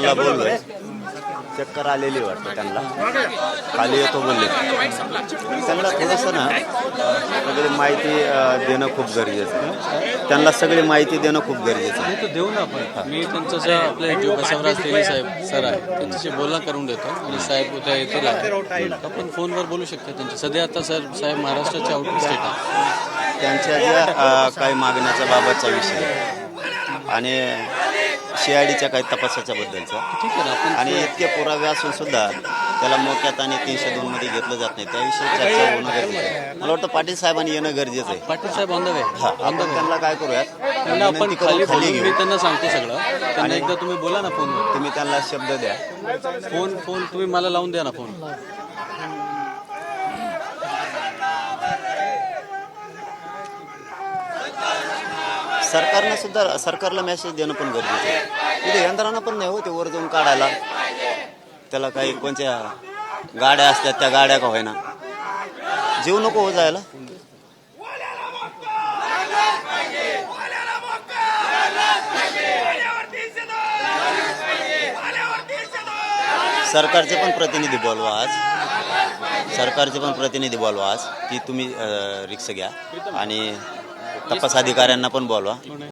हॉस्पिटलला बोललोय, चक्कर आलेली वाटतं त्यांना, खाली येतो बोलले. त्यांना थोडंसं ना सगळी माहिती देणं खूप गरजेचं आहे. त्यांना सगळी माहिती देणं खूप गरजेचं आहे. तो देऊ ना आपण. मी त्यांचं जे आपले जो बसवराज तेली साहेब सर आहे त्यांच्याशी बोलणं करून देतो आणि साहेब उद्या येतील आहे. आपण फोनवर बोलू शकतो त्यांच्या. सध्या आता सर साहेब महाराष्ट्राचे आउट ऑफ स्टेट आहे. त्यांच्या ज्या काही मागण्याच्या बाबतचा विषय आणि CIDच्या काही तपासाच्या बद्दलचा, ठीक आहे ना आपण. आणि इतके पुरावे असून सुद्धा त्याला मोक्यात आणि 302 मध्ये घेतलं जात नाही, त्याविषयी चर्चा होणं गरजेचं आहे. मला वाटतं पाटील साहेबांनी येणं गरजेचं आहे. पाटील साहेब ऑन द वे. हा, आपण त्यांना काय करूयात, त्यांना आपण विनंती करून खाली मी घेऊ. त्यांना सांगतो सगळं. त्यांना एकदा तुम्ही बोला ना फोनवर. तुम्ही त्यांना शब्द द्या. फोन तुम्ही मला लावून द्या ना फोन. सरकारला मेसेज देणं पण गरजेचं आहे. तिथे यंत्रणा पण नाही हो, ते वर जाऊन काढायला. त्याला काही कोणत्या गाड्या असतात, त्या गाड्या का होईना, जीव नको हो जायला. सरकारचे पण प्रतिनिधी बोलवा आज, की तुम्ही रिक्षा घ्या आणि तपास अधिकाऱ्यांना पण बोलवा.